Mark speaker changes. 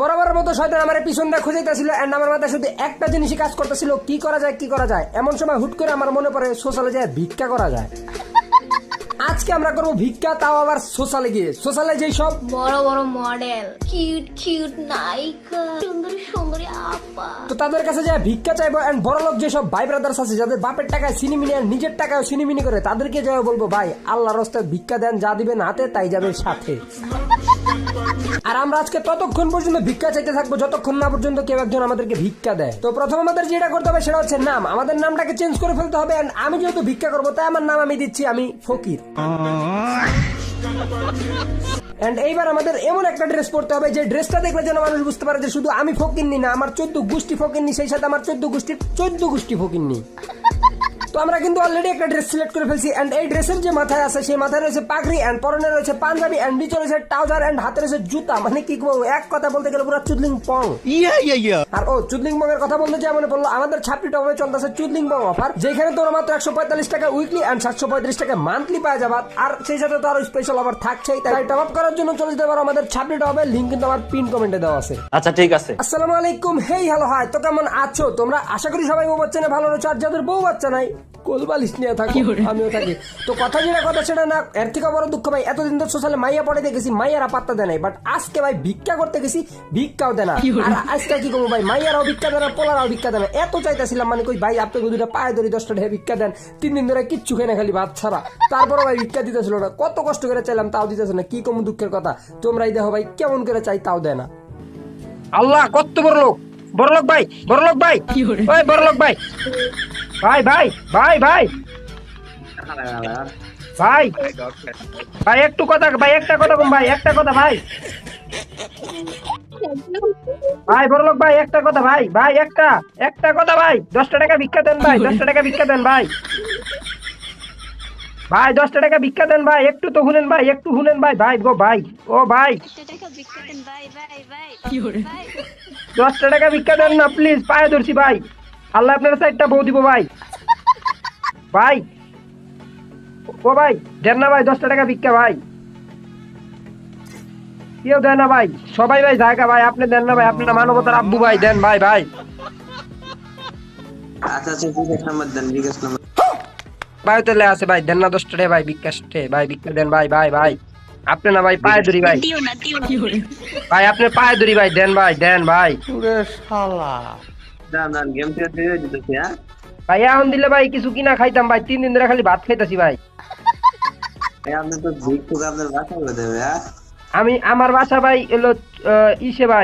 Speaker 1: বরাবরের মতো শয়তান আমার পিছন দিয়ে খুঁজাইতেছিল এন্ড আমার মাথায় শুধু একটা জিনিসই কাজ করতেছিল, কি করা যায়। এমন সময় হুট করে আমার মনে পড়ে সোশ্যালে যায় ভিক্ষা করা যায়। আজকে আমরা করবো ভিক্ষা, তাও আবার সোশ্যালে গিয়ে। সোশ্যালে যেই সব
Speaker 2: বড় বড় মডেল, কিউট নায়িকা, সুন্দরী আপা,
Speaker 1: তো তাদের কাছে যায় ভিক্ষা চাইবো এন্ড বড়লোক যেসব ভাই ব্রাদার্স আছে যাদের বাপের টাকায় সিনিমিনি আর নিজের টাকায় সিনিমিনি করে, তাদেরকে যাই বলবো ভাই আল্লাহর রাস্তায় ভিক্ষা দেন, যা দিবেন হাতে তাই যাবে সাথে। আর আমরা আজকে ততক্ষণ পর্যন্ত ভিক্ষা চাইতে থাকবো যতক্ষণ না পর্যন্ত কেউ একজন আমাদেরকে ভিক্ষা দেয়। তো প্রথম আমাদের যেটা করতে হবে সেটা হচ্ছে নাম। আমাদের নামটাকে চেঞ্জ করে ফেলতে হবে এন্ড আমি যেহেতু ভিক্ষা করবো তাই আমার নাম আমি দিচ্ছি আমি ফকির। এন্ড এইবার আমাদের এমন একটা ড্রেস পরতে হবে যে ড্রেসটা দেখলে যেন মানুষ বুঝতে পারে যে শুধু আমি ফকিরনি না, আমার 14 গোষ্ঠী ফকিরনি, সেই সাথে আমার 14 গোষ্ঠীর 14 গোষ্ঠী ফকিরনি। তো আমরা কিন্তু অলরেডি একটা ড্রেস সিলেক্ট করে ফেলছি এন্ড এই ড্রেসের যে মাথায় আছে সেই মাথায় রয়েছে পাগড়ি এন্ড পরনে রয়েছে পাঞ্জাবি এন্ড নিচে রয়েছে ট্রাউজার এন্ড হাতে রয়েছে জুতা। মানে কি বলবো, এক কথা বলতে গেলে পুরো চুদলিং পং। আর চুদলিং পং এর কথা বলতে যে মনে পড়লো আমাদের ছাপটি টপে চলতেছে চুদলিং পং অফার, যেখানে তোমরা মাত্র 145 টাকা উইকলি এন্ড 735 টাকা মান্থলি পাওয়া যাবে। আর সেই সাথে তো আরো স্পেশাল অফার থাকছেই। তাই টপ আপ করার জন্য চলে যেতে পারো আমাদের ছাপটি টপে, লিংক কিন্তু আমার পিন কমেন্টে দেওয়া আছে।
Speaker 3: আচ্ছা ঠিক আছে।
Speaker 1: আসসালামু আলাইকুম, হেই হ্যালো হাই, তো কেমন আছো তোমরা? আশা করি সবাই বউ বাচ্চা না ভালো রয়েছে, আর যাদের বউ বাচ্চা নাই কোলবালিশ নিয়ে থাকি, আমিও থাকি। তো কথা যেটা কথা সেটা না, এর থেকে বড় দুঃখ ভাই এতদিন তো সোশ্যালে মাইয়া পড়ে দেখেছি, মাইয়ারা পাত্তা দেয় নাই, বাট আজকে ভাই ভিক্ষা করতে গেছি, ভিক্ষাও দেয় না। আর আজকে কি করবো ভাই, মাইয়ারাও ভিক্ষা দেয় না, পোলারাও ভিক্ষা দেয় না। এত চাইতেছিলাম মানে কই ভাই আপনাকে দুটা পায়ে ধরি 10 টাকা ভিক্ষা দেন, 3 দিন ধরে কিচ্ছু খাই না খালি ভাত ছাড়া, তারপরে ভাই ভিক্ষা দিতেছিল না। কত কষ্ট করে চাইলাম তাও দিতেছে না, কি কম দুঃখের কথা। তোমরাই দেখো ভাই কেমন করে চাই তাও দেয় না। আল্লাহ কত বড় লোক, বড়লোক ভাই, বড়লোক ভাই, ওই বড়লোক ভাই, ভাই ভাই ভাই ভাই ভাই ভাই একটু কথা ভাই, একটা কথা কম ভাই, একটা কথা ভাই, ভাই বড়লোক ভাই একটা কথা ভাই, ভাই একটা কথা ভাই, 10 টাকা ভিক্ষা দেন ভাই, 10 টাকা ভিক্ষা দেন ভাই, ভাই 10 টাকা ভিক্ষা দেন ভাই, একটু তো শুনেন ভাই, একটু শুনেন ভাই, ভাই গো ভাই, ও ভাই 10 টাকা ভিক্ষা দেন না প্লিজ, পায়ে ধরছি ভাই, আল্লাহ আপনার সাইডটা বউ দিব ভাই, ভাই ও ভাই দেন না ভাই 10 টাকা ভিক্ষা ভাই, কেউ দেন না ভাই, সবাই ভাই জায়গা ভাই, আপনি দেন না ভাই, আপনি না মানবতার আব্বু ভাই, দেন ভাই ভাই।
Speaker 4: আচ্ছা বিকাশ নাম্বার দেন, বিকাশ নাম্বার
Speaker 1: ভাই তাহলে আছে ভাই, দেন না 10 টাকা ভাই, ভিক্ষাষ্টে ভাই, ভিক্ষা দেন ভাই, ভাই ভাই আপনি না ভাই পায়ে ধরি ভাই, ভাই আপনি পায়ে ধরি ভাই, দেন ভাই, দেন ভাই।
Speaker 4: দাম গেম দিয়ে দিতেছি। হ্যাঁ
Speaker 1: ভাই এখন দিলে ভাই কিছু কিনা খাইতাম ভাই, 3 দিন ধরে খালি ভাত খাইতাছি ভাই।
Speaker 4: আপনি তো ভিক্ষুক, আপনার বাসা করে দেবে। হ্যাঁ
Speaker 1: আমার বাসা ভাই এলো ইসে ভাই,